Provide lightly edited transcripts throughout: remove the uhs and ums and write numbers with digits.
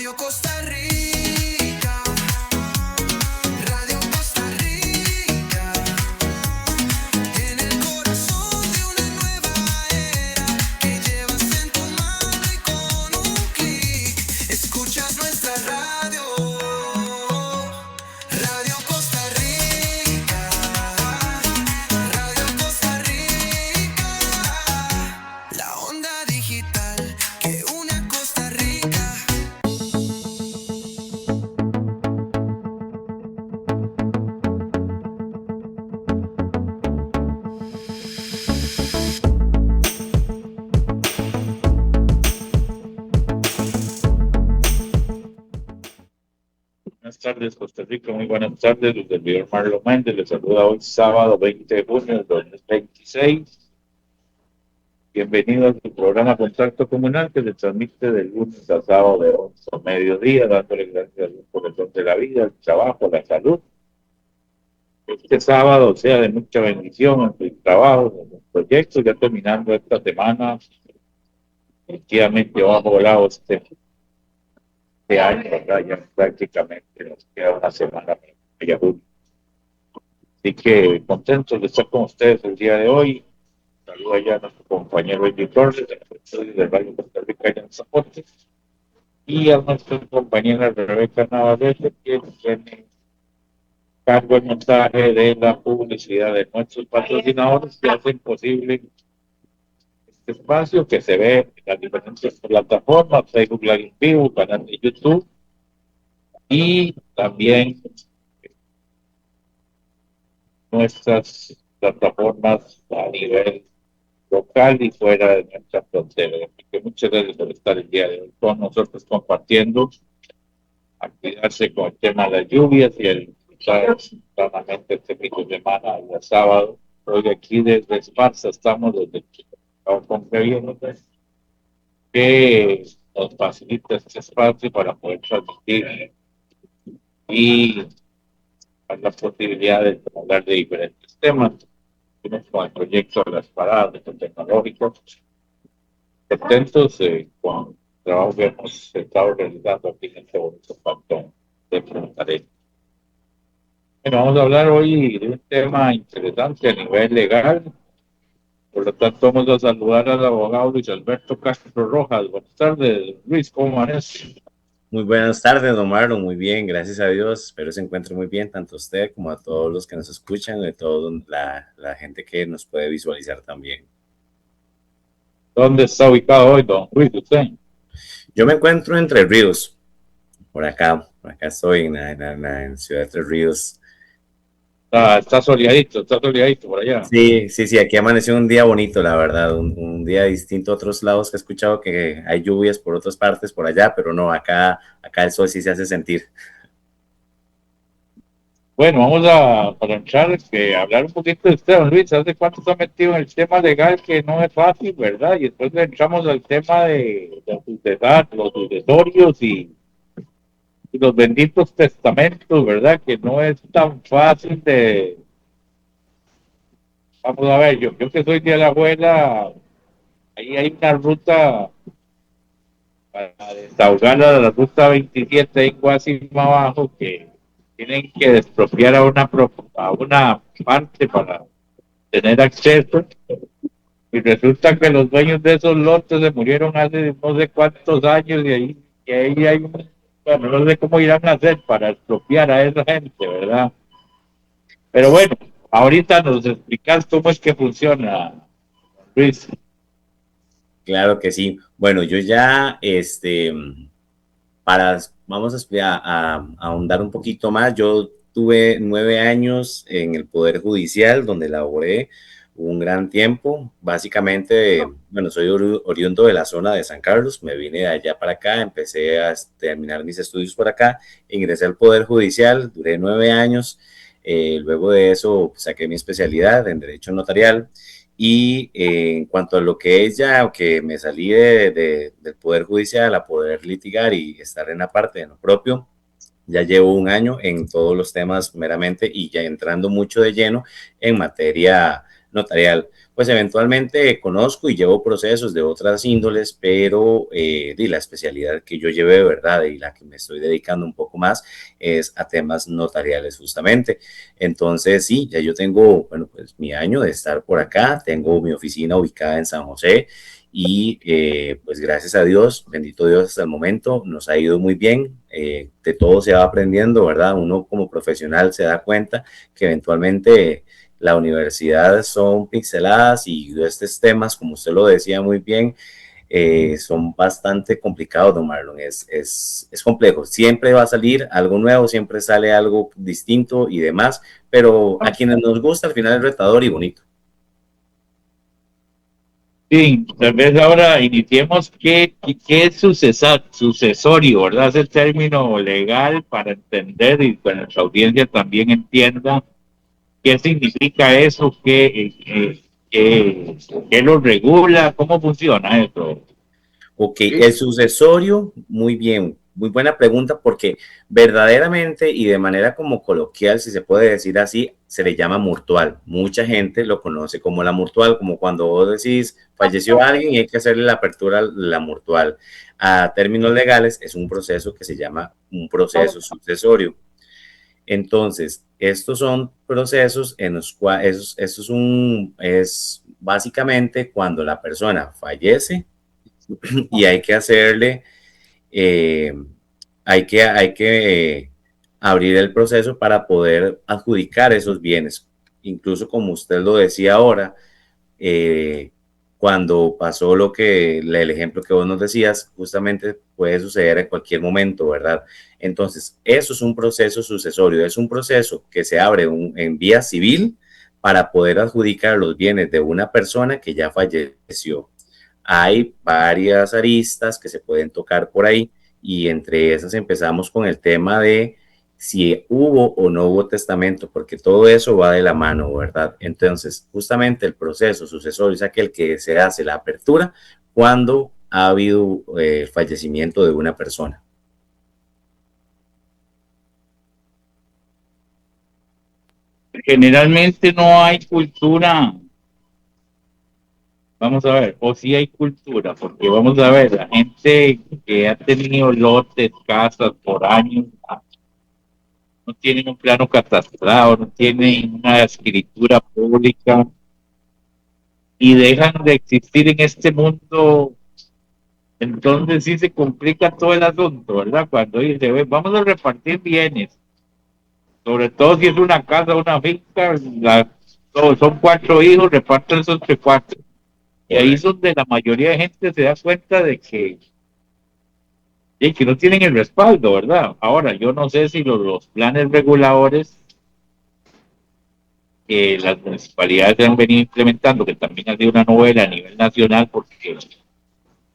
Radio Costa Rica, Radio Costa Rica, en el corazón de una nueva era que llevas en tu mano y con un clic escuchas nuestra radio. Radio Costa Rica, Radio Costa Rica, la onda digital que une a Costa Rica. Buenas tardes, Costa Rica. Muy buenas tardes. Desde el señor Marlon Méndez les saluda hoy sábado 20 de junio del 2026. Bienvenido a su programa Contacto Comunal que se transmite de lunes a sábado de 11 a mediodía, dándole gracias a Dios por el don de la vida, el trabajo, la salud. Este sábado sea de mucha bendición en sus trabajos, en los proyectos, ya terminando esta semana. Efectivamente, vamos volado este año, ¿verdad? Ya prácticamente nos queda una semana para que ya junio. Así que contentos de estar con ustedes el día de hoy. Saludo allá a nuestro compañero Eddie Torres, de los estudios del Radio Costa Rica allá en Zapote, y a nuestra compañera Rebeca Navarrete, que tiene cargo el montaje de la publicidad de nuestros patrocinadores que hacen posible este espacio que se ve en las diferentes plataformas, Facebook Live en vivo, canal de YouTube, y también nuestras plataformas a nivel local y fuera de nuestra frontera. Así que muchas gracias por estar el día de hoy con nosotros compartiendo, activarse con el tema de las lluvias y el sanamente este fin de semana, el sábado. Hoy aquí desde Esparza estamos desde con que nos facilita este espacio para poder transmitir y las posibilidades de hablar de diferentes temas. Con el proyecto de las paradas tecnológicos, atentos con el trabajo que hemos estado realizando aquí en este bonito cantón de Punta Arenas. Bueno, vamos a hablar hoy de un tema interesante a nivel legal. Por lo tanto, vamos a saludar al abogado Luis Alberto Castro Rojas. Buenas tardes, Luis, ¿cómo amanece? Muy buenas tardes, don Marlon. Muy bien, gracias a Dios. Espero se encuentre muy bien, tanto usted como a todos los que nos escuchan, y a toda la gente que nos puede visualizar también. ¿Dónde está ubicado hoy, don Luis, usted? Yo me encuentro en Tres Ríos, por acá estoy en Ciudad de Tres Ríos. Está soleadito por allá. Sí, aquí amaneció un día bonito, la verdad, un día distinto a otros lados que he escuchado que hay lluvias por otras partes, por allá, pero no, acá el sol sí se hace sentir. Bueno, para entrar, hablar un poquito de usted, don Luis. ¿Hace cuánto está metido en el tema legal que no es fácil, verdad? Y después entramos al tema de los sucesorios y los benditos testamentos, ¿verdad? Que no es tan fácil de... Vamos a ver, yo que soy de la abuela, ahí hay una ruta para desahogar a la ruta 27 ahí casi más abajo que tienen que expropiar a una parte para tener acceso, y resulta que los dueños de esos lotes se murieron hace no sé cuántos años y ahí hay bueno, no sé cómo irán a hacer para expropiar a esa gente, ¿verdad? Pero bueno, ahorita nos explicas cómo es que funciona, Luis. Claro que sí. Bueno, yo ya, vamos a ahondar un poquito más. Yo tuve 9 años en el Poder Judicial, donde laboré un gran tiempo. Básicamente, bueno, soy oriundo de la zona de San Carlos, me vine de allá para acá, empecé a terminar mis estudios por acá, ingresé al Poder Judicial, duré 9 años. Luego de eso, saqué mi especialidad en Derecho Notarial. Y en cuanto a lo que es ya, que me salí del Poder Judicial a poder litigar y estar en la parte de lo propio, ya llevo un año en todos los temas meramente y ya entrando mucho de lleno en materia notarial. Pues eventualmente conozco y llevo procesos de otras índoles, pero la especialidad que yo llevé, ¿verdad? Y la que me estoy dedicando un poco más es a temas notariales justamente. Entonces, sí, ya yo tengo, bueno, pues mi año de estar por acá, tengo mi oficina ubicada en San José y pues gracias a Dios, bendito Dios hasta el momento, nos ha ido muy bien, de todo se va aprendiendo, ¿verdad? Uno como profesional se da cuenta que eventualmente la universidad son pixeladas y estos temas, como usted lo decía muy bien, son bastante complicados, don Marlon. Es complejo. Siempre va a salir algo nuevo, siempre sale algo distinto y demás, pero a quienes nos gusta al final es retador y bonito. Sí, tal vez ahora iniciemos qué es sucesorio, ¿verdad? Es el término legal para entender y que nuestra audiencia también entienda qué significa eso, qué lo regula, cómo funciona eso. Ok, el sucesorio, muy bien, muy buena pregunta porque verdaderamente y de manera como coloquial, si se puede decir así, se le llama mortual. Mucha gente lo conoce como la mortual, como cuando vos decís falleció alguien y hay que hacerle la apertura a la mortual. A términos legales es un proceso que se llama un proceso sucesorio. Entonces, estos son procesos en los cuales, esto es básicamente cuando la persona fallece y hay que hacerle, eh, hay que abrir el proceso para poder adjudicar esos bienes. Incluso como usted lo decía ahora, eh, cuando pasó el ejemplo que vos nos decías, justamente puede suceder en cualquier momento, ¿verdad? Entonces, eso es un proceso sucesorio, es un proceso que se abre en vía civil para poder adjudicar los bienes de una persona que ya falleció. Hay varias aristas que se pueden tocar por ahí y entre esas empezamos con el tema de si hubo o no hubo testamento, porque todo eso va de la mano, ¿verdad? Entonces, justamente el proceso sucesorio es aquel que se hace la apertura cuando ha habido fallecimiento de una persona. Generalmente no hay cultura, vamos a ver, o sí hay cultura, porque vamos a ver, la gente que ha tenido lotes, casas por años, no tienen un plano catastrado, no tienen una escritura pública y dejan de existir en este mundo, entonces sí se complica todo el asunto, ¿verdad? Cuando dice, "Ve, vamos a repartir bienes, sobre todo si es una casa, una finca, son cuatro hijos, reparten esos entre cuatro. Y ahí es Correcto. donde la mayoría de gente se da cuenta de que no tienen el respaldo, ¿verdad? Ahora, yo no sé si los planes reguladores que las municipalidades han venido implementando, que también ha sido una novela a nivel nacional, porque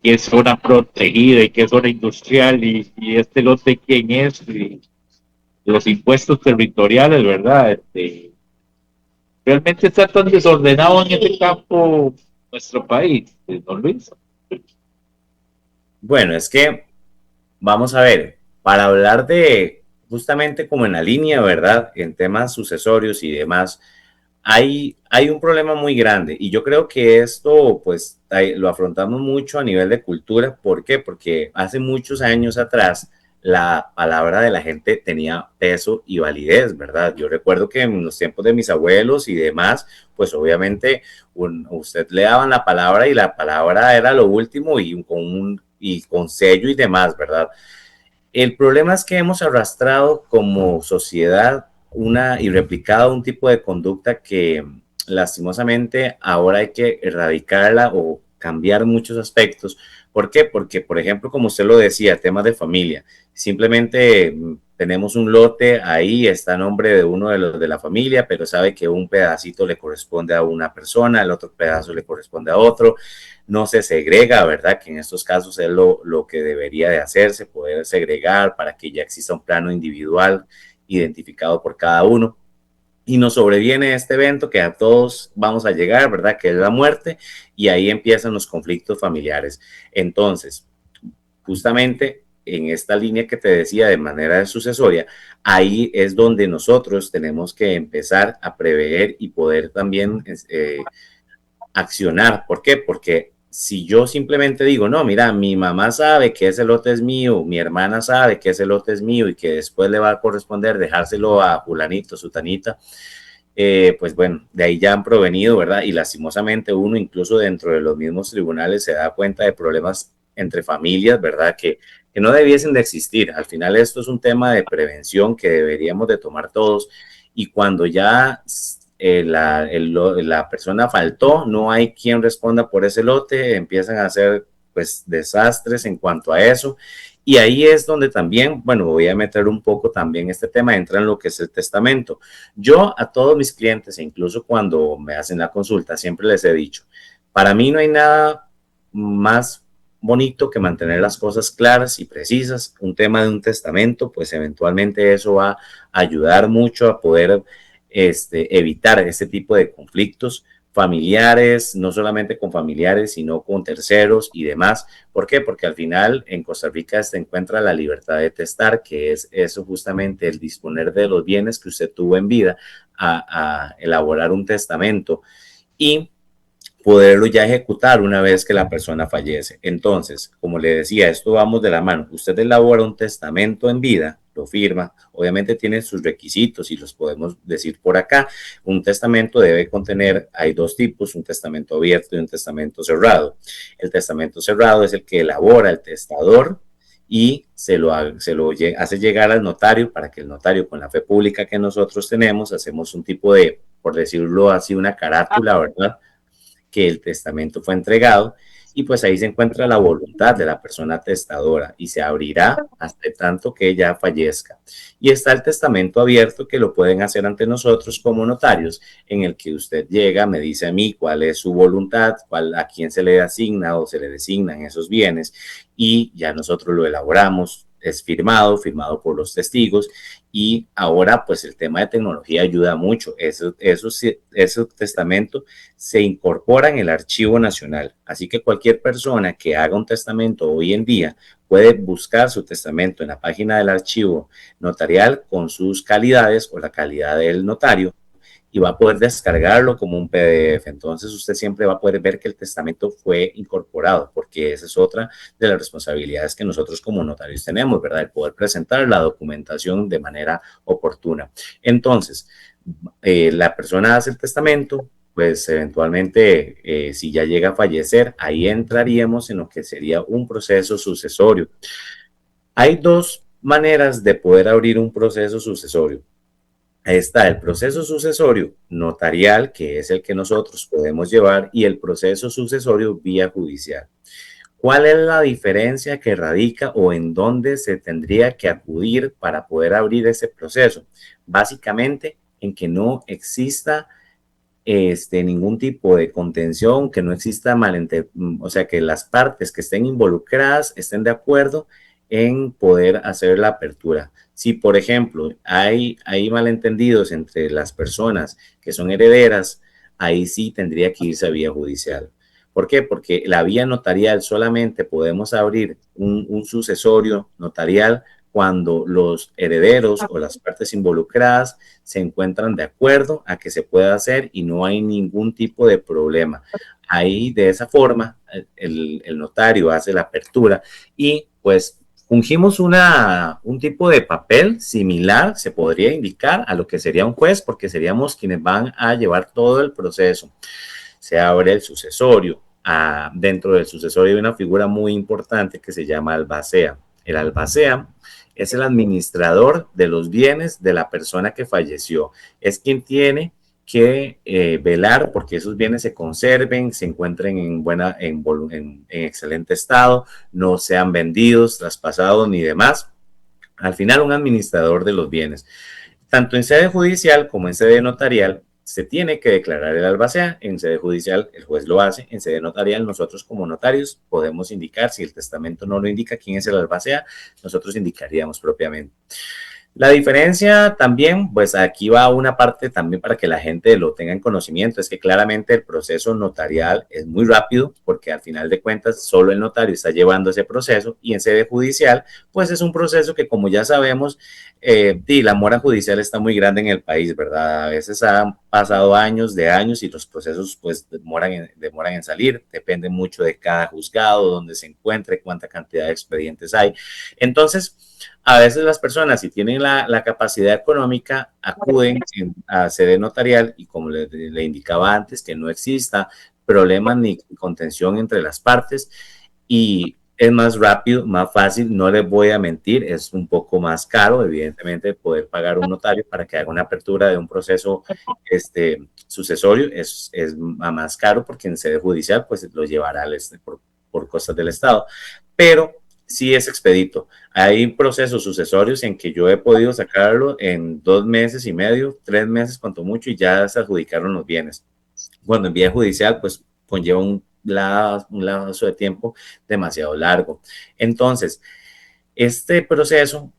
qué es zona protegida y qué es zona industrial y este lote quién es, y los impuestos territoriales, ¿verdad? Realmente está tan desordenado en este campo nuestro país, don Luis. Bueno, es que vamos a ver, para hablar de justamente como en la línea, ¿verdad? En temas sucesorios y demás, hay un problema muy grande y yo creo que esto pues lo afrontamos mucho a nivel de cultura. ¿Por qué? Porque hace muchos años atrás la palabra de la gente tenía peso y validez, ¿verdad? Yo recuerdo que en los tiempos de mis abuelos y demás, pues obviamente usted le daban la palabra y la palabra era lo último y con sello y demás, ¿verdad? El problema es que hemos arrastrado como sociedad y replicado un tipo de conducta que lastimosamente ahora hay que erradicarla o cambiar muchos aspectos. ¿Por qué? Porque, por ejemplo, como usted lo decía, temas de familia, simplemente tenemos un lote ahí, está a nombre de uno de los de la familia, pero sabe que un pedacito le corresponde a una persona, el otro pedazo le corresponde a otro, no se segrega, ¿verdad? Que en estos casos es lo que debería de hacerse, poder segregar para que ya exista un plano individual identificado por cada uno. Y nos sobreviene este evento que a todos vamos a llegar, ¿verdad? Que es la muerte, y ahí empiezan los conflictos familiares. Entonces, justamente en esta línea que te decía de manera sucesoria, ahí es donde nosotros tenemos que empezar a prever y poder también accionar. ¿Por qué? Porque si yo simplemente digo, no, mira, mi mamá sabe que ese lote es mío, mi hermana sabe que ese lote es mío y que después le va a corresponder dejárselo a fulanito, sutanita, pues bueno, de ahí ya han provenido, ¿verdad? Y lastimosamente uno incluso dentro de los mismos tribunales se da cuenta de problemas entre familias, ¿verdad? Que no debiesen de existir. Al final esto es un tema de prevención que deberíamos de tomar todos y cuando ya la persona faltó, no hay quien responda por ese lote, empiezan a hacer pues desastres en cuanto a eso. Y ahí es donde también, bueno, voy a meter un poco también este tema, entra en lo que es el testamento. Yo a todos mis clientes, e incluso cuando me hacen la consulta, siempre les he dicho, para mí no hay nada más bonito que mantener las cosas claras y precisas. Un tema de un testamento, pues eventualmente eso va a ayudar mucho a poder evitar este tipo de conflictos familiares, no solamente con familiares, sino con terceros y demás. ¿Por qué? Porque al final en Costa Rica se encuentra la libertad de testar, que es eso justamente, el disponer de los bienes que usted tuvo en vida, a elaborar un testamento y poderlo ya ejecutar una vez que la persona fallece. Entonces, como le decía, esto vamos de la mano. Usted elabora un testamento en vida, lo firma, obviamente tiene sus requisitos y los podemos decir por acá. Un testamento debe contener, hay dos tipos, un testamento abierto y un testamento cerrado. El testamento cerrado es el que elabora el testador y se lo hace llegar al notario para que el notario, con la fe pública que nosotros tenemos, hacemos un tipo de, por decirlo así, una carátula, ¿verdad? Que el testamento fue entregado y pues ahí se encuentra la voluntad de la persona testadora y se abrirá hasta tanto que ella fallezca. Y está el testamento abierto que lo pueden hacer ante nosotros como notarios, en el que usted llega, me dice a mí cuál es su voluntad, a quién se le asigna o se le designan esos bienes y ya nosotros lo elaboramos. Es firmado por los testigos y ahora pues el tema de tecnología ayuda mucho. Esos testamentos se incorpora en el Archivo Nacional. Así que cualquier persona que haga un testamento hoy en día puede buscar su testamento en la página del archivo notarial con sus calidades o la calidad del notario y va a poder descargarlo como un PDF. Entonces usted siempre va a poder ver que el testamento fue incorporado, porque esa es otra de las responsabilidades que nosotros como notarios tenemos, ¿verdad? El poder presentar la documentación de manera oportuna. Entonces, la persona hace el testamento, pues eventualmente, si ya llega a fallecer, ahí entraríamos en lo que sería un proceso sucesorio. Hay dos maneras de poder abrir un proceso sucesorio. Está el proceso sucesorio notarial, que es el que nosotros podemos llevar, y el proceso sucesorio vía judicial. ¿Cuál es la diferencia que radica o en dónde se tendría que acudir para poder abrir ese proceso? Básicamente, en que no exista ningún tipo de contención, que no exista o sea, que las partes que estén involucradas estén de acuerdo en poder hacer la apertura. Si, por ejemplo, hay malentendidos entre las personas que son herederas, ahí sí tendría que irse a vía judicial. ¿Por qué? Porque la vía notarial solamente podemos abrir un sucesorio notarial cuando los herederos o las partes involucradas se encuentran de acuerdo a que se pueda hacer y no hay ningún tipo de problema. Ahí, de esa forma, el notario hace la apertura y pues fungimos un tipo de papel similar, se podría indicar, a lo que sería un juez, porque seríamos quienes van a llevar todo el proceso. Se abre el sucesorio. Dentro del sucesorio hay una figura muy importante que se llama albacea. El albacea es el administrador de los bienes de la persona que falleció. Es quien tiene que velar porque esos bienes se conserven, se encuentren en excelente estado, no sean vendidos, traspasados ni demás. Al final, un administrador de los bienes. Tanto en sede judicial como en sede notarial, se tiene que declarar el albacea. En sede judicial el juez lo hace, en sede notarial nosotros como notarios podemos indicar, si el testamento no lo indica quién es el albacea, nosotros indicaríamos propiamente. La diferencia también, pues aquí va una parte también para que la gente lo tenga en conocimiento, es que claramente el proceso notarial es muy rápido porque al final de cuentas solo el notario está llevando ese proceso y en sede judicial, pues es un proceso que como ya sabemos, y la mora judicial está muy grande en el país, ¿verdad? A veces han pasado años de años y los procesos pues demoran en salir, depende mucho de cada juzgado, donde se encuentre, cuánta cantidad de expedientes hay. Entonces, a veces las personas, si tienen la capacidad económica, acuden a sede notarial y como le indicaba antes, que no exista problemas ni contención entre las partes y es más rápido, más fácil, no les voy a mentir, es un poco más caro, evidentemente, poder pagar un notario para que haga una apertura de un proceso sucesorio, es más caro porque en sede judicial pues lo llevará por costas del Estado, pero sí es expedito. Hay procesos sucesorios en que yo he podido sacarlo en 2 meses y medio, 3 meses cuanto mucho y ya se adjudicaron los bienes. Cuando en vía judicial, pues conlleva un lapso de tiempo demasiado largo. Entonces, este proceso,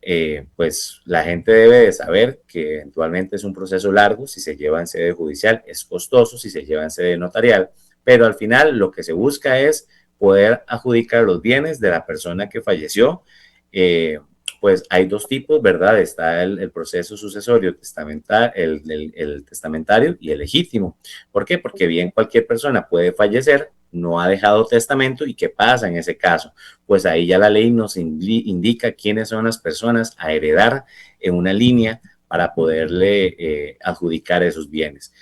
pues la gente debe de saber que eventualmente es un proceso largo, si se lleva en sede judicial, es costoso si se lleva en sede notarial, pero al final lo que se busca es poder adjudicar los bienes de la persona que falleció. Eh, pues hay dos tipos, ¿verdad? Está el proceso sucesorio testamental, el testamentario y el legítimo. ¿Por qué? Porque bien cualquier persona puede fallecer, no ha dejado testamento y ¿qué pasa en ese caso? Pues ahí ya la ley nos indica quiénes son las personas a heredar en una línea para poderle adjudicar esos bienes.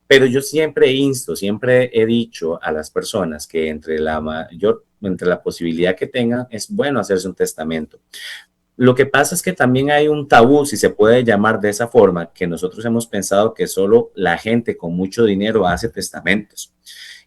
Pero yo siempre insto, siempre he dicho a las personas que entre la posibilidad que tengan es bueno hacerse un testamento. Lo que pasa es que también hay un tabú, si se puede llamar de esa forma, que nosotros hemos pensado que solo la gente con mucho dinero hace testamentos.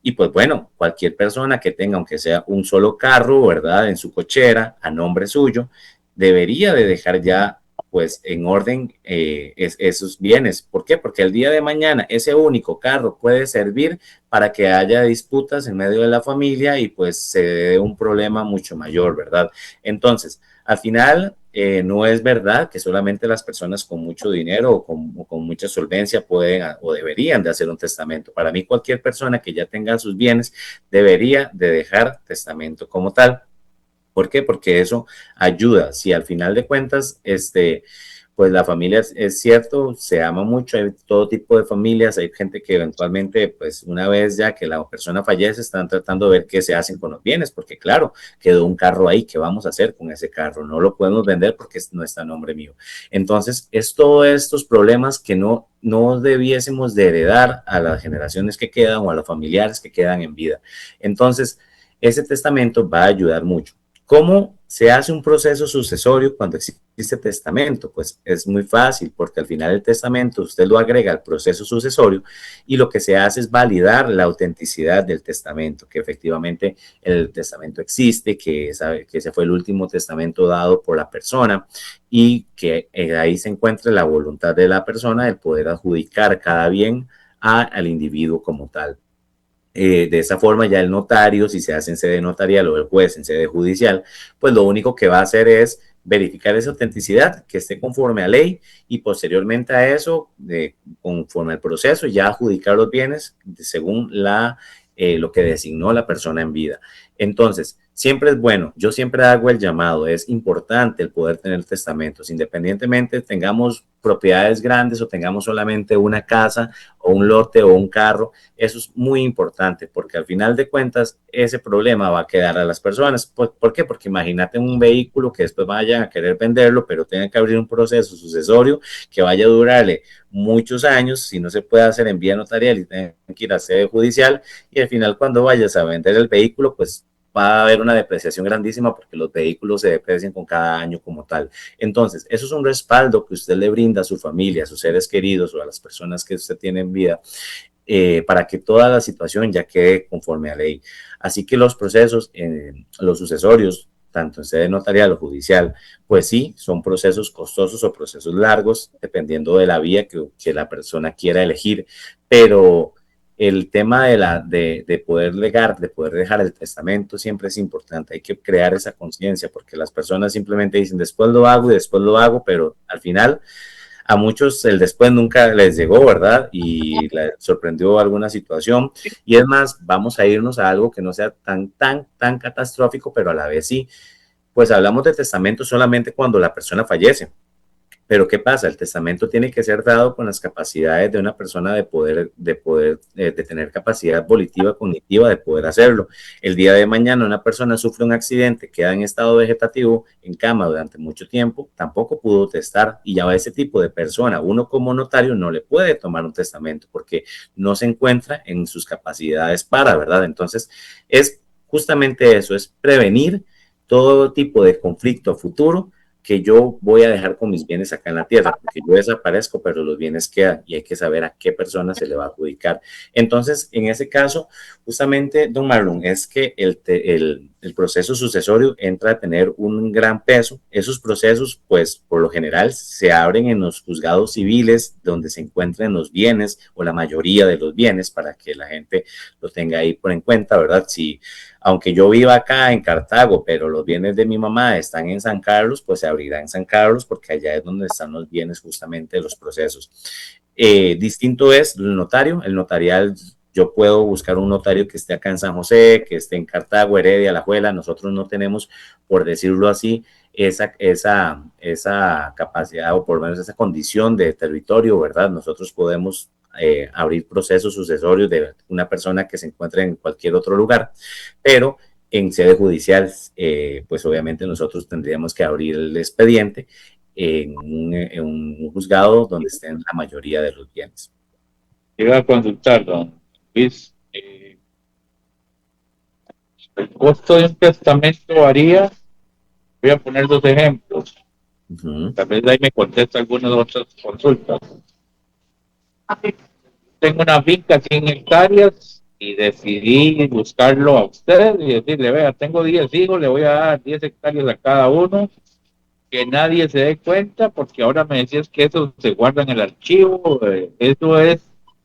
Y pues bueno, cualquier persona que tenga, aunque sea un solo carro, ¿verdad? En su cochera, a nombre suyo, debería de dejar ya pues en orden esos bienes. ¿Por qué? Porque el día de mañana ese único carro puede servir para que haya disputas en medio de la familia y pues se dé un problema mucho mayor, ¿verdad? Entonces, al final, no es verdad que solamente las personas con mucho dinero o con mucha solvencia pueden o deberían de hacer un testamento. Para mí, cualquier persona que ya tenga sus bienes debería de dejar testamento como tal. ¿Por qué? Porque eso ayuda. Si al final de cuentas, pues la familia es cierto, se ama mucho, hay todo tipo de familias, hay gente que eventualmente, pues una vez ya que la persona fallece, están tratando de ver qué se hacen con los bienes, porque claro, quedó un carro ahí, ¿qué vamos a hacer con ese carro? No lo podemos vender porque no está a nombre mío. Entonces, es todos estos problemas que no debiésemos de heredar a las generaciones que quedan o a los familiares que quedan en vida. Entonces, ese testamento va a ayudar mucho. ¿Cómo se hace un proceso sucesorio cuando existe testamento? Pues es muy fácil porque al final el testamento usted lo agrega al proceso sucesorio y lo que se hace es validar la autenticidad del testamento, que efectivamente el testamento existe, que ese fue el último testamento dado por la persona y que ahí se encuentra la voluntad de la persona de poder adjudicar cada bien al individuo como tal. De esa forma ya el notario, si se hace en sede notarial o el juez en sede judicial, pues lo único que va a hacer es verificar esa autenticidad, que esté conforme a ley y posteriormente a eso, conforme al proceso, ya adjudicar los bienes según lo que designó la persona en vida. Entonces, siempre es bueno, yo siempre hago el llamado, es importante el poder tener testamentos, independientemente tengamos propiedades grandes o tengamos solamente una casa o un lote o un carro, eso es muy importante porque al final de cuentas ese problema va a quedar a las personas. ¿Por qué? Porque imagínate un vehículo que después vayan a querer venderlo, pero tengan que abrir un proceso sucesorio que vaya a durarle muchos años, si no se puede hacer en vía notarial y tienen que ir a sede judicial y al final cuando vayas a vender el vehículo, pues va a haber una depreciación grandísima porque los vehículos se deprecian con cada año como tal. Entonces, eso es un respaldo que usted le brinda a su familia, a sus seres queridos o a las personas que usted tiene en vida para que toda la situación ya quede conforme a ley. Así que los procesos, los sucesorios, tanto en sede notarial o judicial, pues sí, son procesos costosos o procesos largos, dependiendo de la vía que la persona quiera elegir, pero el tema de poder legar, de poder dejar el testamento siempre es importante. Hay que crear esa conciencia porque las personas simplemente dicen después lo hago y después lo hago, pero al final a muchos el después nunca les llegó, ¿verdad? Y les sorprendió alguna situación. Y es más, vamos a irnos a algo que no sea tan catastrófico, pero a la vez sí. Pues hablamos de testamento solamente cuando la persona fallece. Pero ¿qué pasa? El testamento tiene que ser dado con las capacidades de una persona de tener capacidad volitiva, cognitiva, de poder hacerlo. El día de mañana una persona sufre un accidente, queda en estado vegetativo, en cama durante mucho tiempo, tampoco pudo testar y ya a ese tipo de persona, uno como notario no le puede tomar un testamento porque no se encuentra en sus capacidades para, ¿verdad? Entonces es justamente eso, es prevenir todo tipo de conflicto futuro que yo voy a dejar con mis bienes acá en la tierra, porque yo desaparezco, pero los bienes quedan y hay que saber a qué persona se le va a adjudicar. Entonces, en ese caso, justamente, don Marlon, es que el proceso sucesorio entra a tener un gran peso. Esos procesos, pues, por lo general, se abren en los juzgados civiles donde se encuentran los bienes o la mayoría de los bienes para que la gente lo tenga ahí por en cuenta, ¿verdad? Si aunque yo viva acá en Cartago, pero los bienes de mi mamá están en San Carlos, pues se abrirá en San Carlos porque allá es donde están los bienes justamente de los procesos. Distinto es el notario, el notarial, yo puedo buscar un notario que esté acá en San José, que esté en Cartago, Heredia, Alajuela, nosotros no tenemos, por decirlo así, esa capacidad o por lo menos esa condición de territorio, ¿verdad? Nosotros podemos abrir procesos sucesorios de una persona que se encuentre en cualquier otro lugar, pero en sede judicial, pues obviamente nosotros tendríamos que abrir el expediente en un juzgado donde estén la mayoría de los bienes. Iba a consultar, don Luis, el costo de un testamento varía. Voy a poner dos ejemplos. Tal vez ahí me contesta algunas otras consultas. Tengo una finca 100 hectáreas y decidí buscarlo a usted y decirle, vea, tengo 10 hijos, le voy a dar 10 hectáreas a cada uno, que nadie se dé cuenta, porque ahora me decías que eso se guarda en el archivo, eso es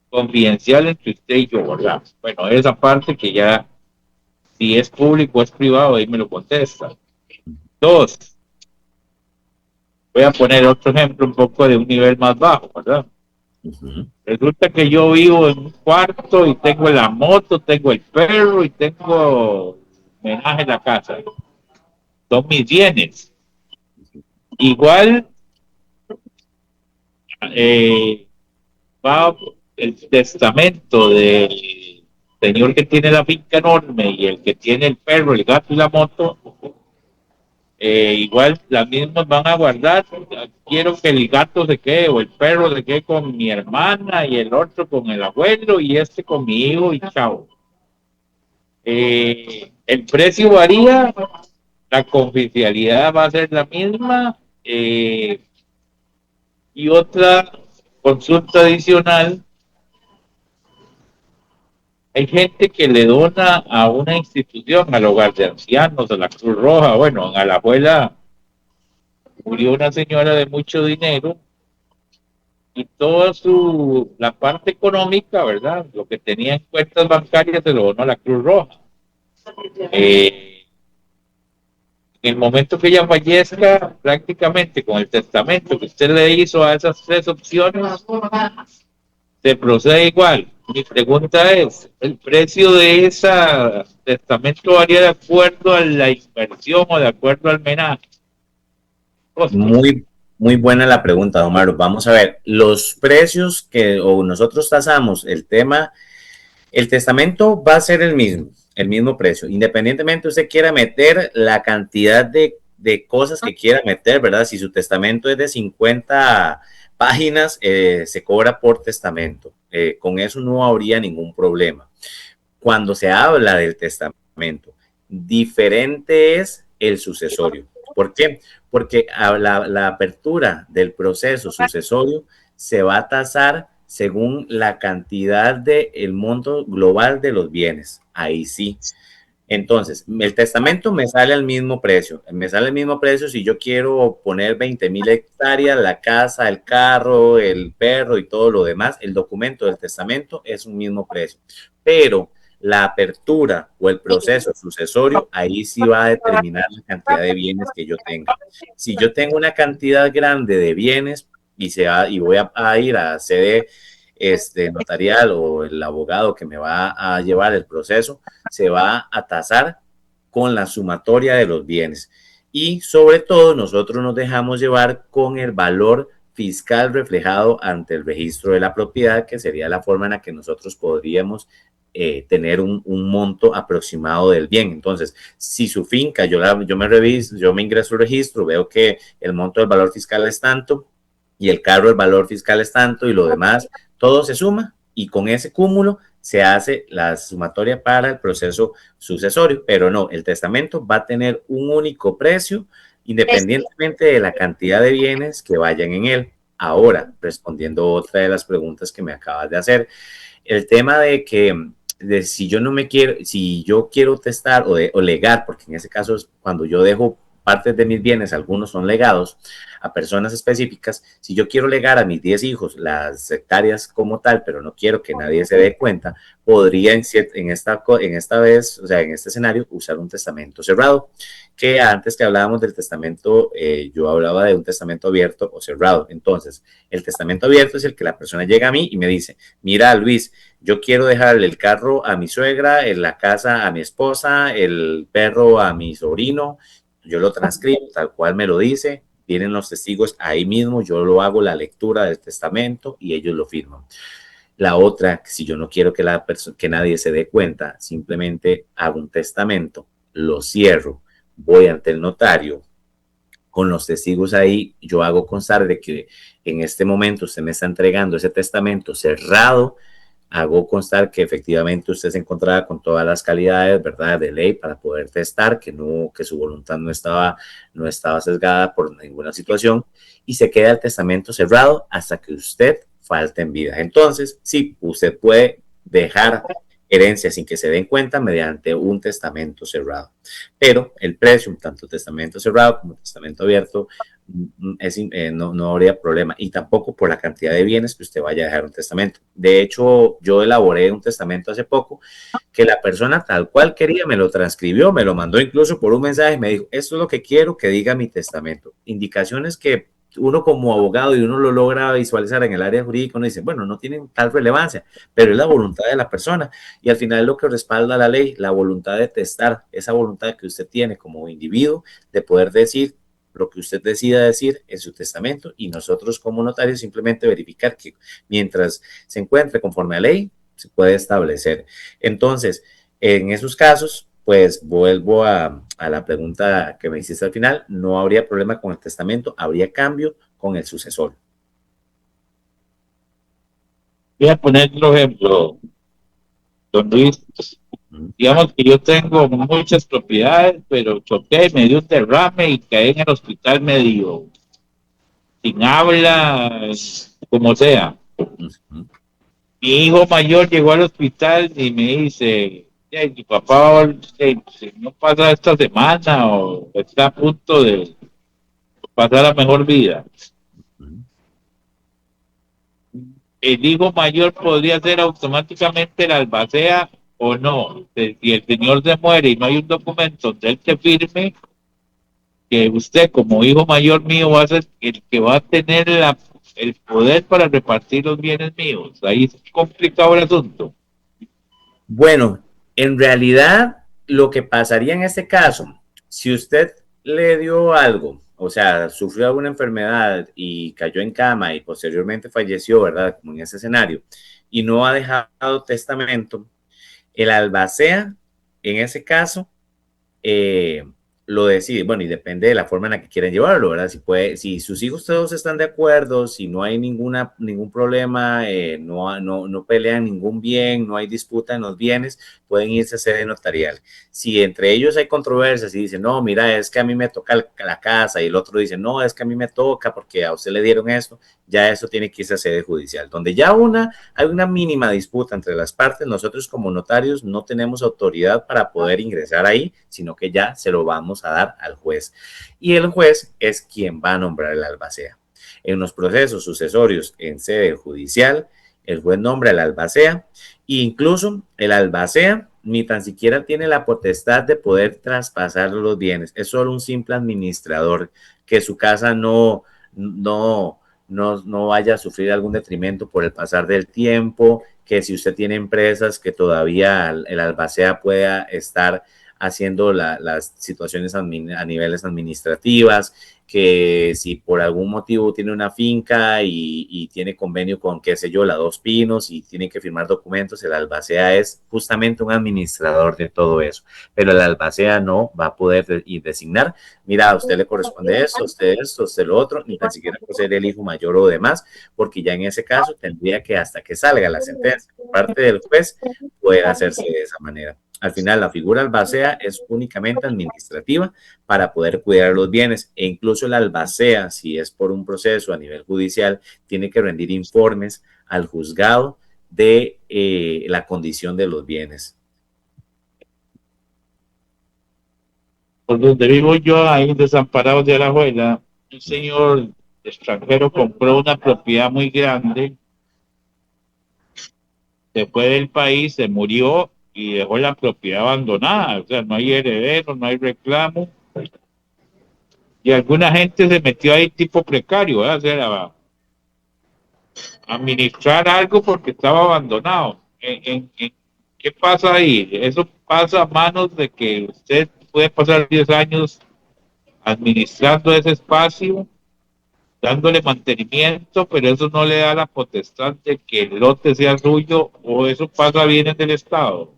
confidencial entre usted y yo, ¿verdad? Bueno, esa parte que ya, si es público o es privado, ahí me lo contesta. Dos, voy a poner otro ejemplo un poco de un nivel más bajo, ¿verdad? Resulta que yo vivo en un cuarto y tengo la moto, tengo el perro y tengo homenaje en la casa. Son mis bienes. Igual va el testamento del señor que tiene la finca enorme y el que tiene el perro, el gato y la moto. Igual las mismas van a guardar. Quiero que el gato se quede o el perro se quede con mi hermana y el otro con el abuelo y este con mi hijo y chao. El precio varía, la confidencialidad va a ser la misma. Y otra consulta adicional, hay gente que le dona a una institución, al hogar de ancianos, a la Cruz Roja. Bueno, a la abuela murió una señora de mucho dinero y toda la parte económica, ¿verdad? Lo que tenía en cuentas bancarias se lo donó a la Cruz Roja. En el momento que ella fallezca, prácticamente con el testamento que usted le hizo a esas tres opciones, se procede igual. Mi pregunta es, ¿el precio de ese testamento varía de acuerdo a la inversión o de acuerdo al menaje? Muy buena la pregunta, Omar. Vamos a ver, los precios que nosotros tasamos, el testamento va a ser el mismo precio, independientemente usted quiera meter la cantidad de cosas que quiera meter, ¿verdad? Si su testamento es de 50 páginas, se cobra por testamento. Con eso no habría ningún problema. Cuando se habla del testamento, diferente es el sucesorio. ¿Por qué? Porque la apertura del proceso sucesorio se va a tasar según la cantidad del monto global de los bienes. Ahí sí. Entonces, el testamento me sale al mismo precio. Me sale al mismo precio si yo quiero poner 20,000 hectáreas, la casa, el carro, el perro y todo lo demás. El documento del testamento es un mismo precio. Pero la apertura o el proceso sucesorio, ahí sí va a determinar la cantidad de bienes que yo tenga. Si yo tengo una cantidad grande de bienes y voy a ir a sede notarial o el abogado que me va a llevar el proceso, se va a tasar con la sumatoria de los bienes. Y sobre todo nosotros nos dejamos llevar con el valor fiscal reflejado ante el registro de la propiedad, que sería la forma en la que nosotros podríamos tener un monto aproximado del bien. Entonces, si su finca, yo me reviso, yo me ingreso al registro, veo que el monto del valor fiscal es tanto y el carro el valor fiscal es tanto y lo demás, todo se suma y con ese cúmulo se hace la sumatoria para el proceso sucesorio, pero no, el testamento va a tener un único precio independientemente de la cantidad de bienes que vayan en él. Ahora, respondiendo otra de las preguntas que me acabas de hacer, el tema de si yo no me quiero, si yo quiero testar o legar, porque en ese caso es cuando yo dejo partes de mis bienes, algunos son legados a personas específicas, si yo quiero legar a mis 10 hijos las hectáreas como tal, pero no quiero que nadie se dé cuenta, podría en esta vez, o sea, en este escenario, usar un testamento cerrado, que antes que hablábamos del testamento, yo hablaba de un testamento abierto o cerrado. Entonces, el testamento abierto es el que la persona llega a mí y me dice, mira, Luis, yo quiero dejarle el carro a mi suegra, la casa a mi esposa, el perro a mi sobrino, yo lo transcribo tal cual me lo dice, vienen los testigos ahí mismo, yo lo hago la lectura del testamento y ellos lo firman. La otra, si yo no quiero que nadie se dé cuenta, simplemente hago un testamento, lo cierro, voy ante el notario, con los testigos ahí, yo hago constar de que en este momento usted me está entregando ese testamento cerrado, hago constar que efectivamente usted se encontraba con todas las calidades, ¿verdad?, de ley para poder testar, que su voluntad no estaba sesgada por ninguna situación y se queda el testamento cerrado hasta que usted falte en vida. Entonces, sí, usted puede dejar herencia sin que se den cuenta mediante un testamento cerrado. Pero el precio, tanto testamento cerrado como testamento abierto, no habría problema y tampoco por la cantidad de bienes que usted vaya a dejar un testamento. De hecho, yo elaboré un testamento hace poco que la persona tal cual quería me lo transcribió, me lo mandó incluso por un mensaje, me dijo, esto es lo que quiero que diga mi testamento. Indicaciones que uno como abogado y uno lo logra visualizar en el área jurídica, uno dice, bueno, no tienen tal relevancia, pero es la voluntad de la persona y al final es lo que respalda la ley, la voluntad de testar, esa voluntad que usted tiene como individuo de poder decir lo que usted decida decir en su testamento y nosotros como notarios simplemente verificar que mientras se encuentre conforme a ley, se puede establecer. Entonces, en esos casos, pues vuelvo a la pregunta que me hiciste al final, no habría problema con el testamento, habría cambio con el sucesor. Voy a poner otro ejemplo, don Luis. Digamos que yo tengo muchas propiedades, pero choqué, me dio un derrame y caí en el hospital medio sin habla, como sea. Mi hijo mayor llegó al hospital y me dice, mi papá no pasa esta semana o está a punto de pasar la mejor vida. El hijo mayor podría ser automáticamente la albacea o no. Si el señor se muere y no hay un documento donde él se firme, que usted como hijo mayor mío va a ser el que va a tener el poder para repartir los bienes míos. Ahí es complicado el asunto. Bueno, en realidad lo que pasaría en este caso, si usted le dio algo, o sea, sufrió alguna enfermedad y cayó en cama y posteriormente falleció, ¿verdad? Como en ese escenario, y no ha dejado testamento, el albacea, en ese caso, lo decide, bueno, y depende de la forma en la que quieren llevarlo, ¿verdad? Si puede, si sus hijos todos están de acuerdo, si no hay ningún problema, no pelean ningún bien, no hay disputa en los bienes, pueden irse a sede notarial. Si entre ellos hay controversias y dicen, no, mira, es que a mí me toca la casa, y el otro dice, no, es que a mí me toca porque a usted le dieron esto, ya eso tiene que irse a sede judicial, donde ya hay una mínima disputa entre las partes. Nosotros como notarios no tenemos autoridad para poder ingresar ahí, sino que ya se lo vamos a dar al juez. Y el juez es quien va a nombrar el albacea. En los procesos sucesorios en sede judicial, el juez nombra el albacea e incluso el albacea ni tan siquiera tiene la potestad de poder traspasar los bienes. Es solo un simple administrador que su casa no vaya a sufrir algún detrimento por el pasar del tiempo, que si usted tiene empresas que todavía el albacea pueda estar haciendo las situaciones a niveles administrativas, que si por algún motivo tiene una finca y tiene convenio con, qué sé yo, la Dos Pinos y tiene que firmar documentos, el albacea es justamente un administrador de todo eso, pero el albacea no va a poder designar, mira, a usted le corresponde esto, a usted lo otro, ni tan siquiera por ser el hijo mayor o demás, porque ya en ese caso tendría que hasta que salga la sentencia por parte del juez, puede hacerse de esa manera. Al final, la figura albacea es únicamente administrativa para poder cuidar los bienes e incluso el albacea, si es por un proceso a nivel judicial, tiene que rendir informes al juzgado de la condición de los bienes. Por donde vivo yo, ahí en Desamparados de Alajuela, un señor extranjero compró una propiedad muy grande, se fue del país, se murió y dejó la propiedad abandonada. O sea, no hay herederos, no hay reclamo. Y alguna gente se metió ahí tipo precario, ¿verdad? O sea, a administrar algo porque estaba abandonado. ¿Qué pasa ahí? Eso pasa a manos de que usted puede pasar 10 años administrando ese espacio, dándole mantenimiento, pero eso no le da la potestad de que el lote sea suyo, o eso pasa a bienes del Estado.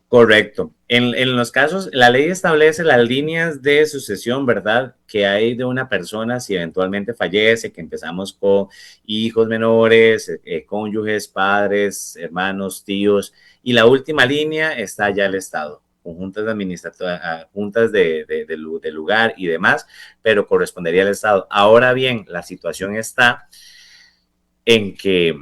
Correcto. En los casos, la ley establece las líneas de sucesión, ¿verdad? Que hay de una persona si eventualmente fallece, que empezamos con hijos menores, cónyuges, padres, hermanos, tíos, y la última línea está ya el Estado, con juntas administrativas, juntas de lugar y demás, pero correspondería al Estado. Ahora bien, la situación está en que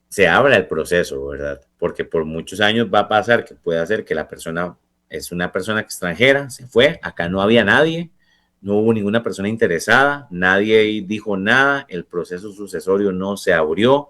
se abra el proceso, ¿verdad? Porque por muchos años va a pasar que puede hacer que la persona es una persona extranjera, se fue, acá no había nadie, no hubo ninguna persona interesada, nadie dijo nada, el proceso sucesorio no se abrió,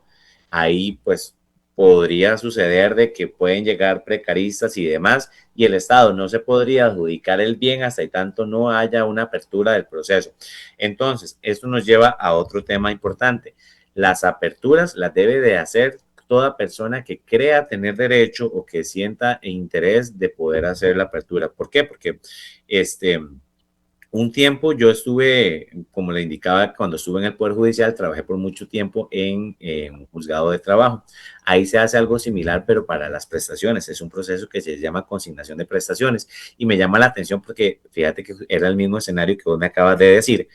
ahí pues podría suceder de que pueden llegar precaristas y demás, y el Estado no se podría adjudicar el bien hasta y tanto no haya una apertura del proceso. Entonces, esto nos lleva a otro tema importante. Las aperturas las debe de hacer toda persona que crea tener derecho o que sienta interés de poder hacer la apertura. ¿Por qué? Porque un tiempo yo estuve, como le indicaba, cuando estuve en el Poder Judicial, trabajé por mucho tiempo en un juzgado de trabajo. Ahí se hace algo similar, pero para las prestaciones. Es un proceso que se llama consignación de prestaciones. Y me llama la atención porque fíjate que era el mismo escenario que vos me acabas de decir.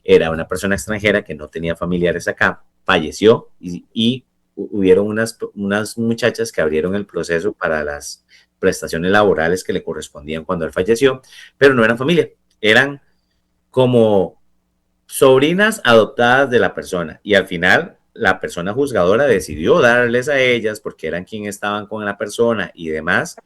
Era una persona extranjera que no tenía familiares acá, falleció y hubieron unas muchachas que abrieron el proceso para las prestaciones laborales que le correspondían cuando él falleció, pero no eran familia, eran como sobrinas adoptadas de la persona y al final la persona juzgadora decidió darles a ellas porque eran quienes estaban con la persona y demás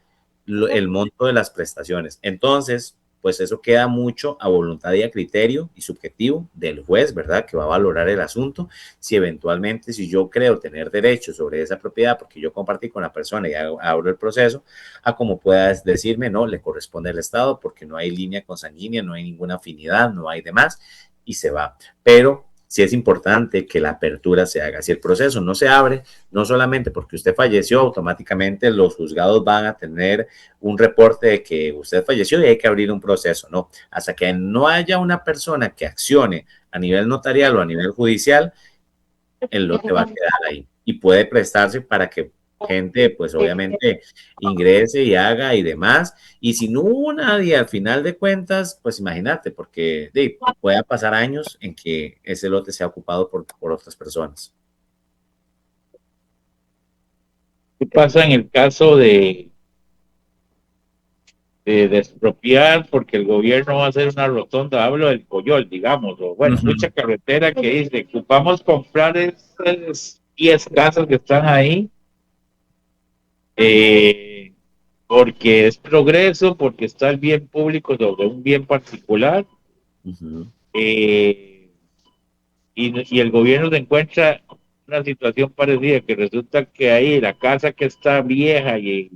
el monto de las prestaciones. Entonces, pues eso queda mucho a voluntad y a criterio y subjetivo del juez, ¿verdad? Que va a valorar el asunto. Si eventualmente, si yo creo tener derecho sobre esa propiedad, porque yo compartí con la persona y abro el proceso, a como puedas decirme, no, le corresponde al Estado porque no hay línea consanguínea, no hay ninguna afinidad, no hay demás, y se va. Pero sí es importante que la apertura se haga. Si el proceso no se abre, no solamente porque usted falleció, automáticamente los juzgados van a tener un reporte de que usted falleció y hay que abrir un proceso, no. Hasta que no haya una persona que accione a nivel notarial o a nivel judicial, el lote va a quedar ahí y puede prestarse para que gente, pues obviamente ingrese y haga y demás. Y si no hubo nadie al final de cuentas, pues imagínate, porque puede pasar años en que ese lote sea ocupado por otras personas. ¿Qué pasa en el caso de expropiar porque el gobierno va a hacer una rotonda? Hablo del Coyol, digamos, o bueno, Ujú, mucha carretera que dice, ocupamos comprar esas 10 casas que están ahí, eh, porque es progreso, porque está el bien público sobre un bien particular, ujú. eh, y el gobierno se encuentra una situación parecida, que resulta que ahí la casa que está vieja y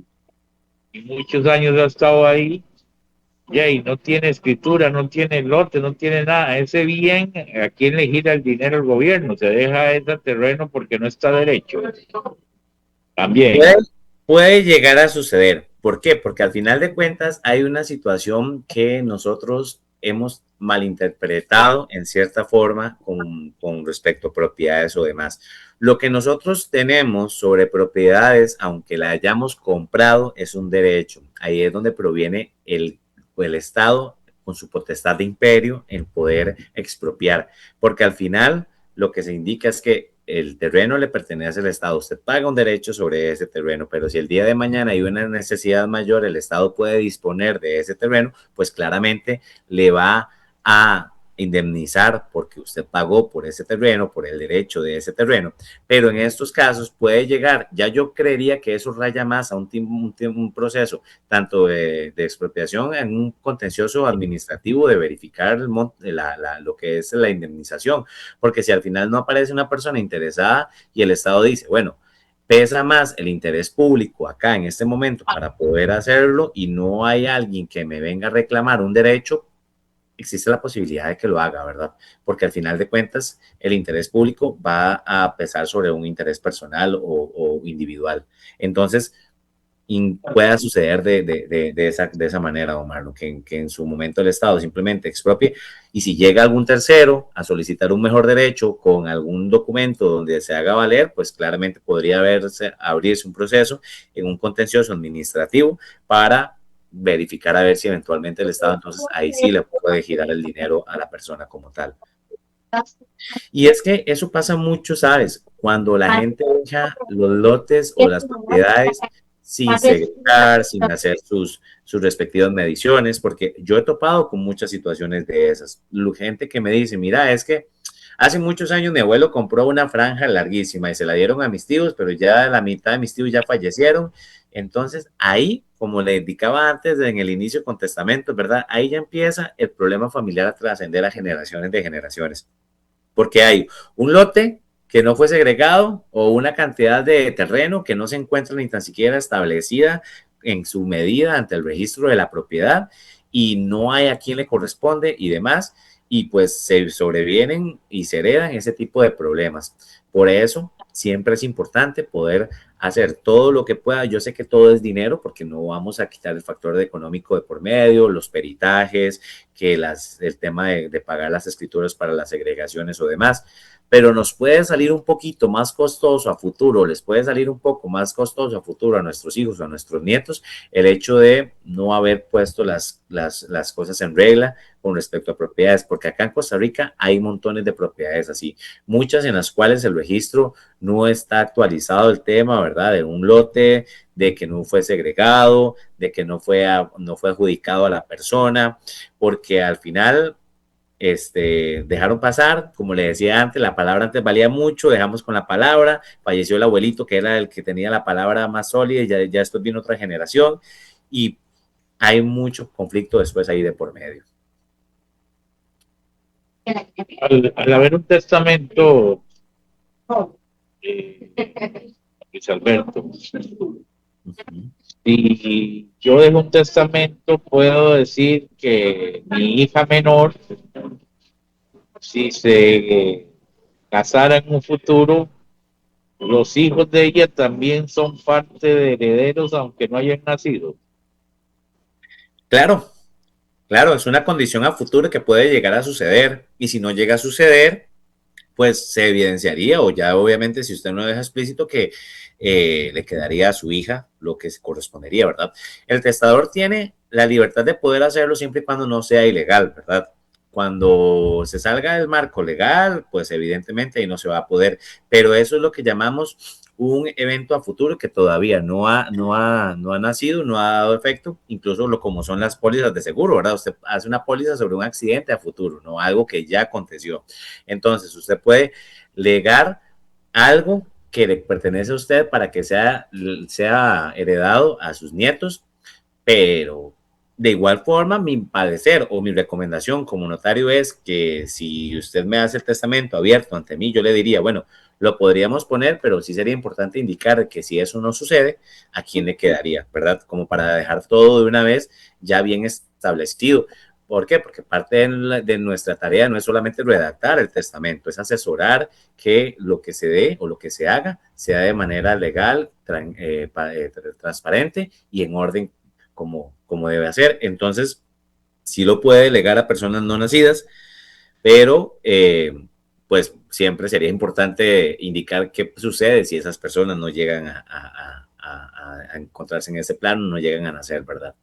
muchos años ha estado ahí, ya, y no tiene escritura, no tiene lote, no tiene nada. Ese bien, ¿a quién le gira el dinero al gobierno? Se deja ese terreno porque no está derecho. Puede, También. puede llegar a suceder. ¿Por qué? Porque al final de cuentas hay una situación que nosotros hemos malinterpretado en cierta forma con respecto a propiedades o demás. Lo que nosotros tenemos sobre propiedades, aunque la hayamos comprado, es un derecho. Ahí es donde proviene el Estado con su potestad de imperio en poder expropiar. Porque al final lo que se indica es que el terreno le pertenece al Estado. Usted paga un derecho sobre ese terreno, pero si el día de mañana hay una necesidad mayor, el Estado puede disponer de ese terreno, pues claramente le va a indemnizar porque usted pagó por ese terreno, por el derecho de ese terreno. Pero en estos casos puede llegar, ya yo creería que eso raya más a un proceso tanto de expropiación en un contencioso administrativo de verificar lo que es la indemnización, porque si al final no aparece una persona interesada y el Estado dice, bueno, pesa más el interés público acá en este momento para poder hacerlo y no hay alguien que me venga a reclamar un derecho, existe la posibilidad de que lo haga, ¿verdad? Porque al final de cuentas el interés público va a pesar sobre un interés personal o individual. Entonces, pueda suceder de esa manera, Omar, ¿no? Que en su momento el Estado simplemente expropie y si llega algún tercero a solicitar un mejor derecho con algún documento donde se haga valer, pues claramente podría abrirse un proceso en un contencioso administrativo para verificar a ver si eventualmente el Estado entonces ahí sí le puede girar el dinero a la persona como tal. Y es que eso pasa mucho, ¿sabes? Cuando la gente deja los lotes o las propiedades sin segregar, sin hacer sus respectivas mediciones, porque yo he topado con muchas situaciones de esas. Gente que me dice, mira, es que hace muchos años mi abuelo compró una franja larguísima y se la dieron a mis tíos, pero ya la mitad de mis tíos ya fallecieron. Entonces ahí, como le indicaba antes en el inicio con testamentos, ¿verdad? Ahí ya empieza el problema familiar a trascender a generaciones de generaciones porque hay un lote que no fue segregado o una cantidad de terreno que no se encuentra ni tan siquiera establecida en su medida ante el registro de la propiedad y no hay a quién le corresponde y demás, y pues se sobrevienen y se heredan ese tipo de problemas. Por eso siempre es importante poder hacer todo lo que pueda. Yo sé que todo es dinero porque no vamos a quitar el factor económico de por medio, los peritajes, que el tema de pagar las escrituras para las segregaciones o demás, pero nos puede salir un poquito más costoso a futuro, les puede salir un poco más costoso a futuro a nuestros hijos, a nuestros nietos, el hecho de no haber puesto las cosas en regla con respecto a propiedades, porque acá en Costa Rica hay montones de propiedades así, muchas en las cuales el registro no está actualizado el tema, ¿verdad? De un lote, de que no fue segregado, de que no fue adjudicado a la persona, porque al final dejaron pasar, como le decía antes, la palabra antes valía mucho, dejamos con la palabra, falleció el abuelito que era el que tenía la palabra más sólida y ya después vino otra generación y hay mucho conflicto después ahí de por medio. Al haber un testamento, Luis Alberto, Uh -huh. y yo dejo un testamento, puedo decir que mi hija menor, si se casara en un futuro, los hijos de ella también son parte de herederos, aunque no hayan nacido. Claro, claro, es una condición a futuro que puede llegar a suceder y si no llega a suceder, pues se evidenciaría, o ya obviamente si usted no lo deja explícito, que le quedaría a su hija lo que se correspondería, ¿verdad? El testador tiene la libertad de poder hacerlo siempre y cuando no sea ilegal, ¿verdad? Cuando se salga del marco legal, pues evidentemente ahí no se va a poder, pero eso es lo que llamamos un evento a futuro que todavía no ha nacido, no ha dado efecto, incluso lo como son las pólizas de seguro, ¿verdad? Usted hace una póliza sobre un accidente a futuro, no algo que ya aconteció. Entonces, usted puede legar algo que le pertenece a usted para que sea heredado a sus nietos, pero de igual forma, mi parecer o mi recomendación como notario es que si usted me hace el testamento abierto ante mí, yo le diría, bueno, lo podríamos poner, pero sí sería importante indicar que si eso no sucede, ¿a quién le quedaría? ¿Verdad? Como para dejar todo de una vez ya bien establecido. ¿Por qué? Porque parte de nuestra tarea no es solamente redactar el testamento, es asesorar que lo que se dé o lo que se haga sea de manera legal, transparente y en orden como debe hacer. Entonces, sí lo puede delegar a personas no nacidas, pero pues siempre sería importante indicar qué sucede si esas personas no llegan a encontrarse en ese plano, no llegan a nacer, ¿verdad?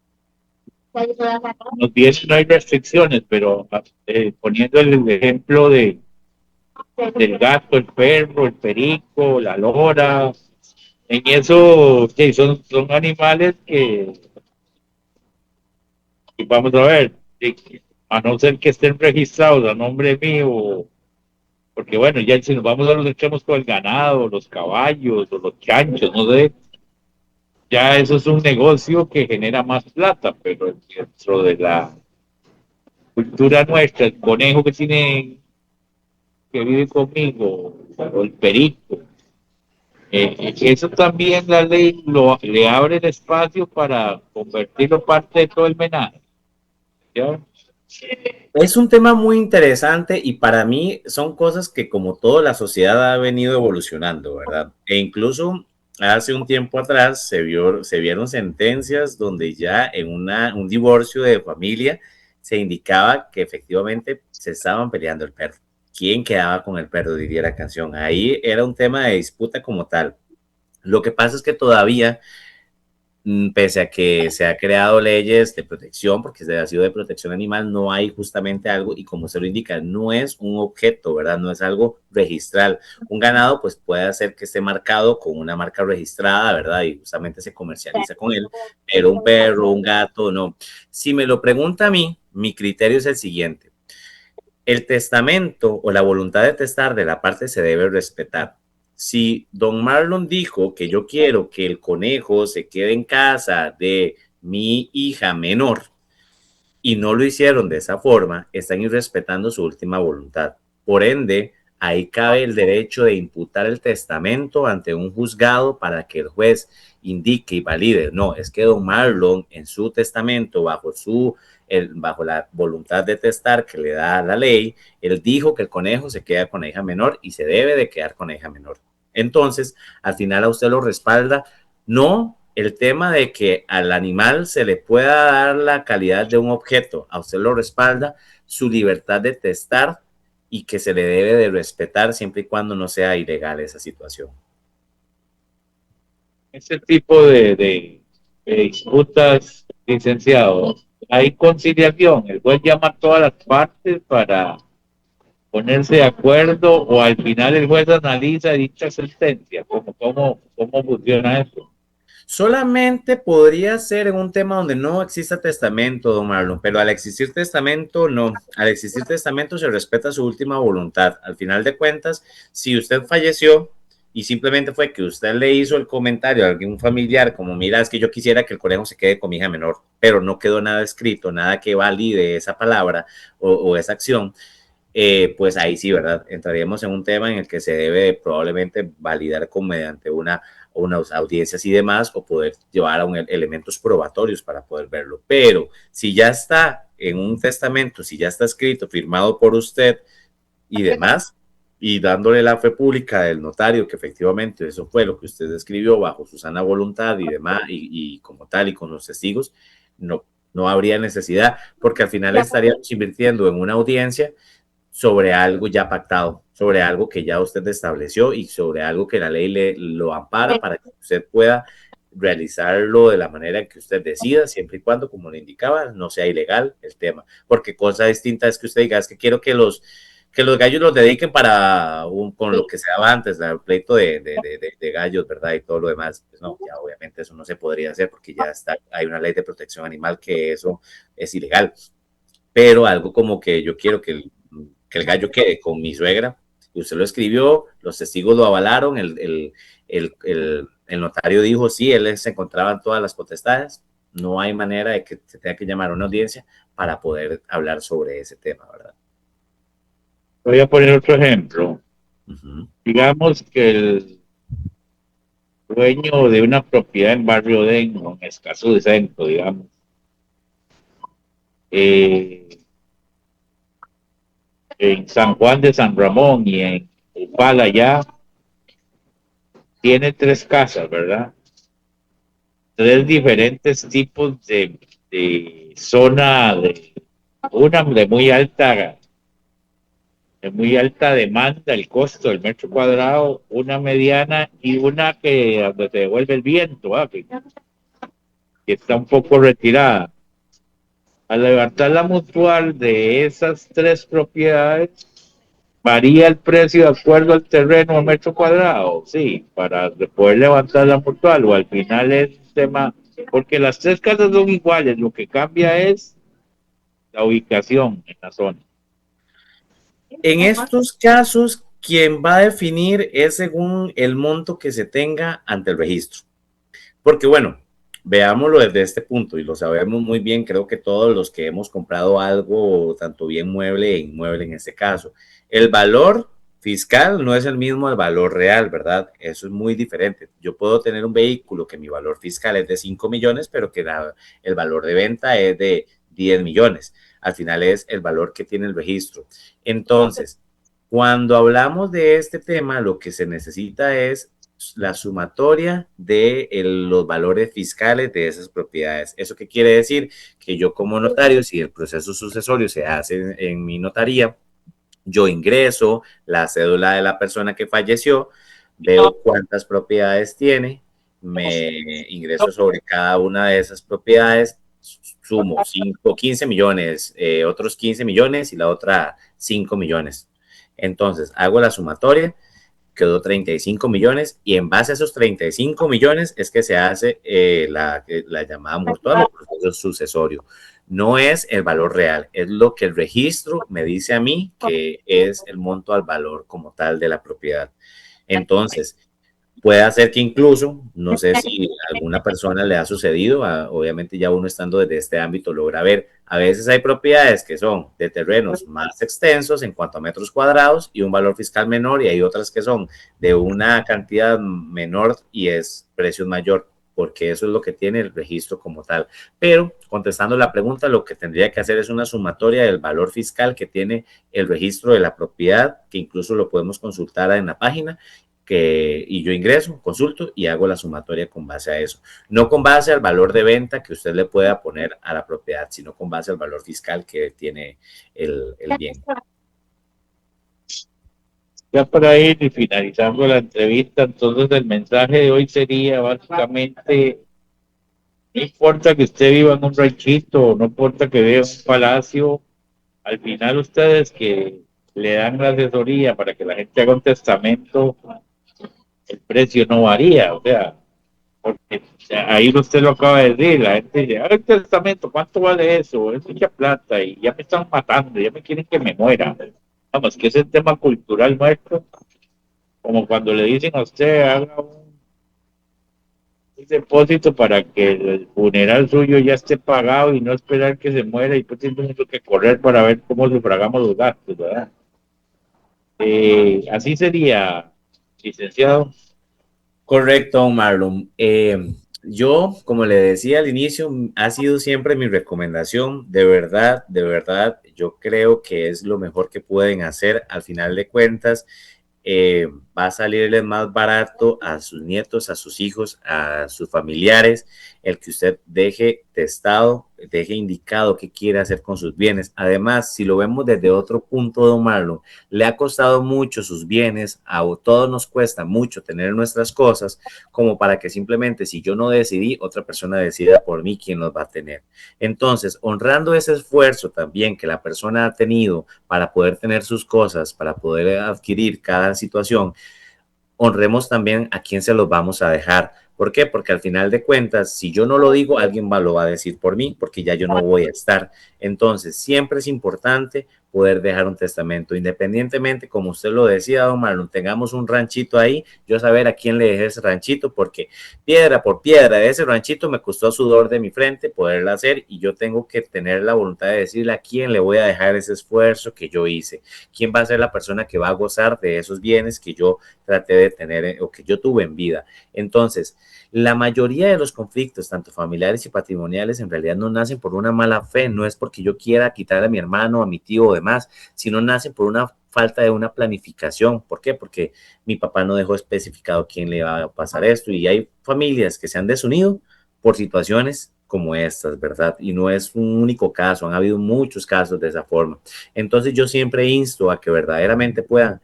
Nos dice no hay restricciones, pero poniendo el ejemplo del gato, el perro, el perico, la lora, en eso sí, son animales que vamos a ver, a no ser que estén registrados a nombre mío, porque bueno, ya si nos vamos a los extremos con el ganado, los caballos o los chanchos, no sé, ya eso es un negocio que genera más plata, pero dentro de la cultura nuestra, el conejo que vive conmigo, o el perico, eso también la ley le abre el espacio para convertirlo parte de todo el menaje. ¿Ya? Es un tema muy interesante y para mí son cosas que como toda la sociedad ha venido evolucionando, ¿verdad? E incluso hace un tiempo atrás se vieron sentencias donde ya en un divorcio de familia se indicaba que efectivamente se estaban peleando el perro. ¿Quién quedaba con el perro? Diría la canción. Ahí era un tema de disputa como tal. Lo que pasa es que todavía pese a que se ha creado leyes de protección, porque se ha sido de protección animal, no hay justamente algo, y como se lo indica, no es un objeto, ¿verdad? No es algo registral. Un ganado, pues puede hacer que esté marcado con una marca registrada, ¿verdad? Y justamente se comercializa con él, pero un perro, un gato, no. Si me lo pregunta a mí, mi criterio es el siguiente. El testamento o la voluntad de testar de la parte se debe respetar. Si don Marlon dijo que yo quiero que el conejo se quede en casa de mi hija menor y no lo hicieron de esa forma, están irrespetando su última voluntad. Por ende, ahí cabe el derecho de imputar el testamento ante un juzgado para que el juez indique y valide. No, es que don Marlon en su testamento, bajo la voluntad de testar que le da la ley, él dijo que el conejo se queda con la hija menor y se debe de quedar con la hija menor. Entonces, al final a usted lo respalda, no el tema de que al animal se le pueda dar la calidad de un objeto, a usted lo respalda su libertad de testar y que se le debe de respetar siempre y cuando no sea ilegal esa situación. Ese tipo de disputas, licenciado, hay conciliación, el juez llama a todas las partes para ponerse de acuerdo o al final el juez analiza dicha sentencia. ¿Cómo funciona eso? Solamente podría ser en un tema donde no exista testamento, don Marlon, pero al existir testamento, no. Al existir testamento se respeta su última voluntad. Al final de cuentas, si usted falleció y simplemente fue que usted le hizo el comentario a algún familiar, como mira, es que yo quisiera que el conejo se quede con mi hija menor, pero no quedó nada escrito, nada que valide esa palabra o esa acción, pues ahí sí, ¿verdad? Entraríamos en un tema en el que se debe probablemente validar mediante unas audiencias y demás, o poder llevar a elementos probatorios para poder verlo. Pero si ya está en un testamento, si ya está escrito, firmado por usted y demás, y dándole la fe pública del notario que efectivamente eso fue lo que usted escribió bajo su sana voluntad y demás, y como tal, y con los testigos, no habría necesidad, porque al final estaríamos invirtiendo en una audiencia sobre algo ya pactado, sobre algo que ya usted estableció y sobre algo que la ley lo ampara para que usted pueda realizarlo de la manera en que usted decida, siempre y cuando, como le indicaba, no sea ilegal el tema. Porque cosa distinta es que usted diga, es que quiero que los gallos los dediquen para con lo que se daba antes, el pleito de gallos, ¿verdad? Y todo lo demás. Pues no, ya obviamente eso no se podría hacer porque ya está, hay una ley de protección animal que eso es ilegal. Pero algo como que yo quiero que el gallo quede con mi suegra, y usted lo escribió, los testigos lo avalaron, el notario dijo sí, él se encontraba en todas las potestades, no hay manera de que se tenga que llamar a una audiencia para poder hablar sobre ese tema, ¿verdad? Voy a poner otro ejemplo. Uh-huh. Digamos que el dueño de una propiedad en Barrio Dengo, en Escazú de Centro, digamos, eh, en San Juan de San Ramón y en Upala ya, tiene 3 casas, ¿verdad? 3 diferentes tipos de zona, una de muy alta demanda, el costo del metro cuadrado, una mediana y una que donde se devuelve el viento, que está un poco retirada. Al levantar la mutual de esas 3 propiedades, varía el precio de acuerdo al terreno a metro cuadrado, sí, para poder levantar la mutual, o al final es un tema, porque las 3 casas son iguales, lo que cambia es la ubicación en la zona. En estos casos, quien va a definir es según el monto que se tenga ante el registro. Porque bueno, veámoslo desde este punto y lo sabemos muy bien, creo que todos los que hemos comprado algo, tanto bien mueble e inmueble en este caso, el valor fiscal no es el mismo al valor real, ¿verdad? Eso es muy diferente. Yo puedo tener un vehículo que mi valor fiscal es de 5 millones, pero que el valor de venta es de 10 millones. Al final es el valor que tiene el registro. Entonces, cuando hablamos de este tema, lo que se necesita es la sumatoria de los valores fiscales de esas propiedades. ¿Eso qué quiere decir? Que yo como notario, si el proceso sucesorio se hace en mi notaría, yo ingreso la cédula de la persona que falleció, veo cuántas propiedades tiene, me ingreso sobre cada una de esas propiedades, sumo 5, 15 millones, otros 15 millones y la otra 5 millones. Entonces, hago la sumatoria, quedó 35 millones y en base a esos 35 millones es que se hace la llamada mutual o proceso sucesorio. No es el valor real, es lo que el registro me dice a mí que es el monto al valor como tal de la propiedad. Entonces, puede hacer que incluso, no sé si a alguna persona le ha sucedido, obviamente ya uno estando desde este ámbito logra ver, a veces hay propiedades que son de terrenos más extensos en cuanto a metros cuadrados y un valor fiscal menor, y hay otras que son de una cantidad menor y es precio mayor, porque eso es lo que tiene el registro como tal. Pero contestando la pregunta, lo que tendría que hacer es una sumatoria del valor fiscal que tiene el registro de la propiedad, que incluso lo podemos consultar en la página, y yo ingreso, consulto y hago la sumatoria con base a eso. No con base al valor de venta que usted le pueda poner a la propiedad, sino con base al valor fiscal que tiene el bien. Ya para ir y finalizando la entrevista, entonces el mensaje de hoy sería básicamente, no importa que usted viva en un ranchito, no importa que viva en un palacio, al final ustedes que le dan la asesoría para que la gente haga un testamento, el precio no varía, o sea, porque ahí usted lo acaba de decir, la gente dice, haga el testamento, ¿cuánto vale eso? Es mucha plata y ya me están matando, ya me quieren que me muera. Vamos, que es el tema cultural nuestro, como cuando le dicen a usted, haga un depósito para que el funeral suyo ya esté pagado y no esperar que se muera y pues tiene mucho que correr para ver cómo sufragamos los gastos, ¿verdad? Así sería, licenciado. Correcto, Marlon. Yo, como le decía al inicio, ha sido siempre mi recomendación. De verdad, yo creo que es lo mejor que pueden hacer. Al final de cuentas, va a salirles más barato a sus nietos, a sus hijos, a sus familiares, el que usted deje testado, deje indicado qué quiere hacer con sus bienes. Además, si lo vemos desde otro punto, don Marlon, le ha costado mucho sus bienes, a todos nos cuesta mucho tener nuestras cosas, como para que simplemente si yo no decidí, otra persona decida por mí quién los va a tener. Entonces, honrando ese esfuerzo también que la persona ha tenido para poder tener sus cosas, para poder adquirir cada situación, honremos también a quién se los vamos a dejar. ¿Por qué? Porque al final de cuentas, si yo no lo digo, alguien lo va a decir por mí, porque ya yo no voy a estar. Entonces, siempre es importante poder dejar un testamento, independientemente, como usted lo decía, don Marlon, tengamos un ranchito ahí, yo saber a quién le dejé ese ranchito, porque piedra por piedra de ese ranchito me costó sudor de mi frente poderla hacer y yo tengo que tener la voluntad de decirle a quién le voy a dejar ese esfuerzo que yo hice, quién va a ser la persona que va a gozar de esos bienes que yo traté de tener o que yo tuve en vida. Entonces, la mayoría de los conflictos, tanto familiares y patrimoniales, en realidad no nacen por una mala fe, no es porque yo quiera quitar a mi hermano, a mi tío o demás, sino nacen por una falta de una planificación. ¿Por qué? Porque mi papá no dejó especificado quién le va a pasar esto y hay familias que se han desunido por situaciones como estas, ¿verdad? Y no es un único caso, han habido muchos casos de esa forma. Entonces yo siempre insto a que verdaderamente puedan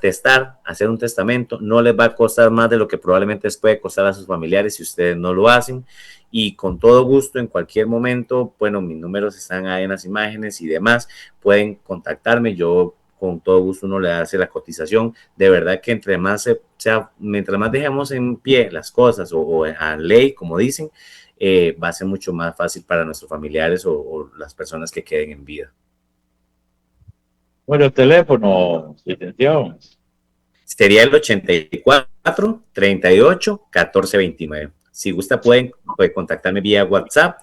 testar, hacer un testamento, no les va a costar más de lo que probablemente les puede costar a sus familiares si ustedes no lo hacen y con todo gusto en cualquier momento, bueno, mis números están ahí en las imágenes y demás, pueden contactarme, yo con todo gusto uno le hace la cotización, de verdad que entre más mientras más dejemos en pie las cosas o a ley, como dicen, va a ser mucho más fácil para nuestros familiares o las personas que queden en vida. Bueno, teléfono, licenciado. Sería el 84 38 14 29. Si gusta, pueden contactarme vía WhatsApp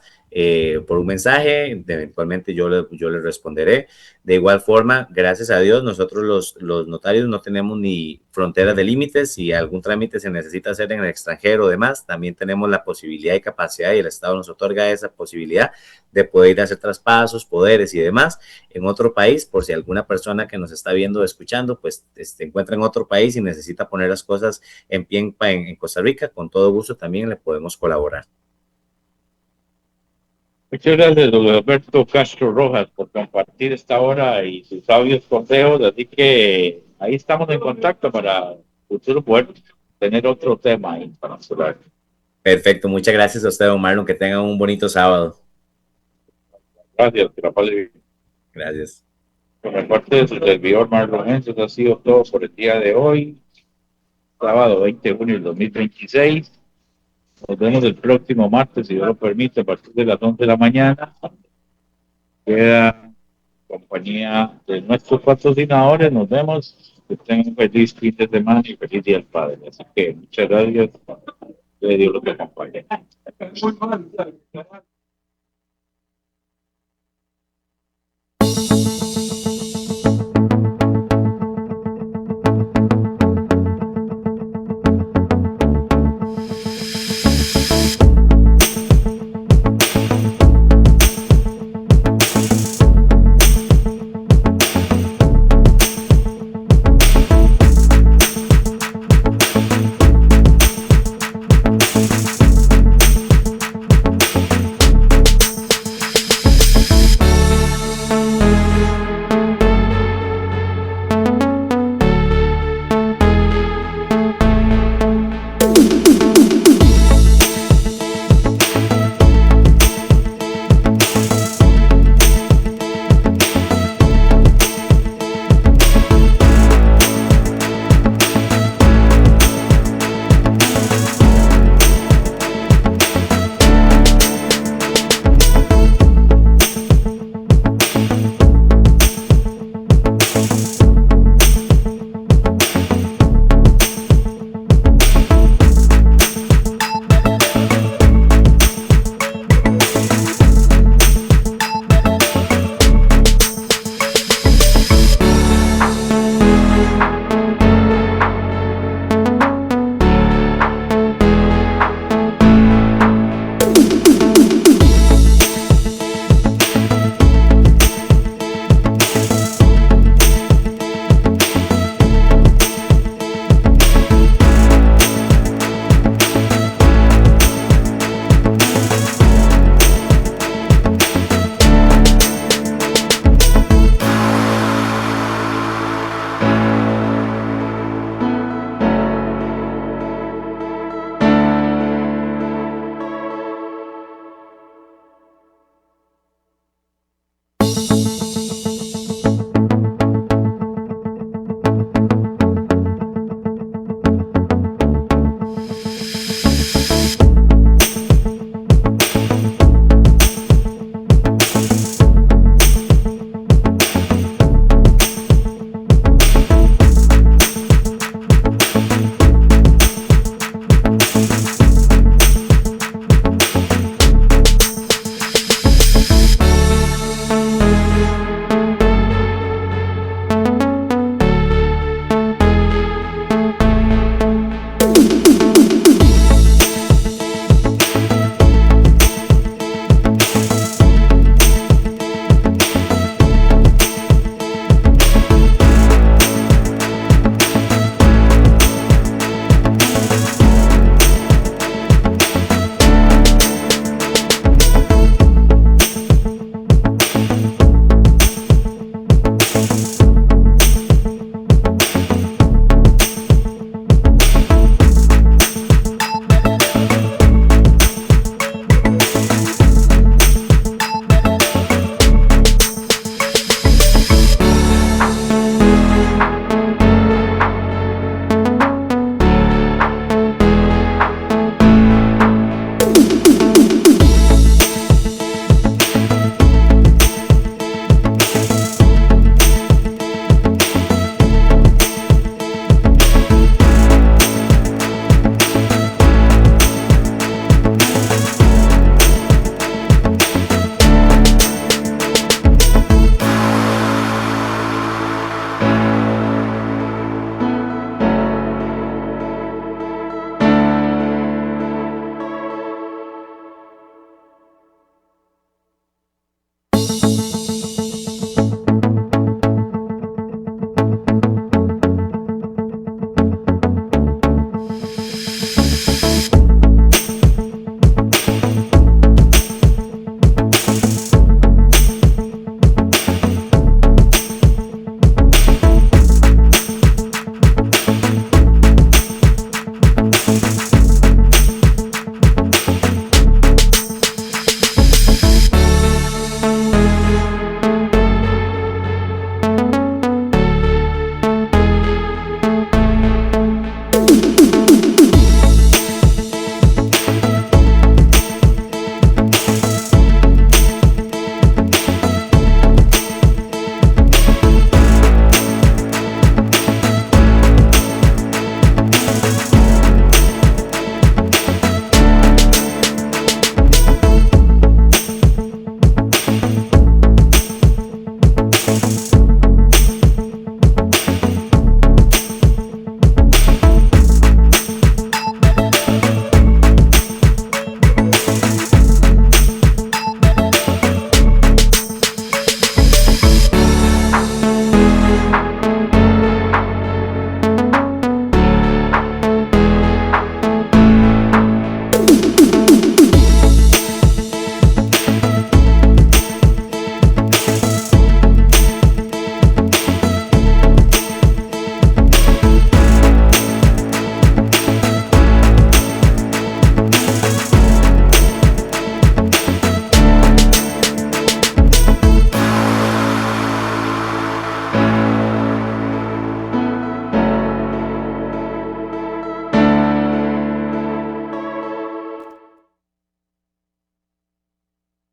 por un mensaje. Eventualmente yo le responderé. De igual forma, gracias a Dios, nosotros los notarios no tenemos ni fronteras de límites. Si algún trámite se necesita hacer en el extranjero o demás, también tenemos la posibilidad y capacidad y el Estado nos otorga esa posibilidad de poder ir a hacer traspasos, poderes y demás en otro país, por si alguna persona que nos está viendo o escuchando, pues se encuentra en otro país y necesita poner las cosas en pie en Costa Rica, con todo gusto también le podemos colaborar. Muchas gracias, don Alberto Castro Rojas, por compartir esta hora y sus sabios consejos. Así que ahí estamos en contacto para futuro poder tener otro tema ahí para hablar. Perfecto, muchas gracias a usted, don Marlon, que tengan un bonito sábado. Gracias, que la pase bien. Gracias. Por mi parte de su servidor Marlon Henson, ha sido todo por el día de hoy, sábado 20 de junio del 2026. Nos vemos el próximo martes, si Dios lo permite, a partir de las 11 de la mañana. Queda compañía de nuestros patrocinadores. Nos vemos. Que tengan un feliz fin de semana y feliz día del Padre. Así que muchas gracias. Que Dios los acompañe.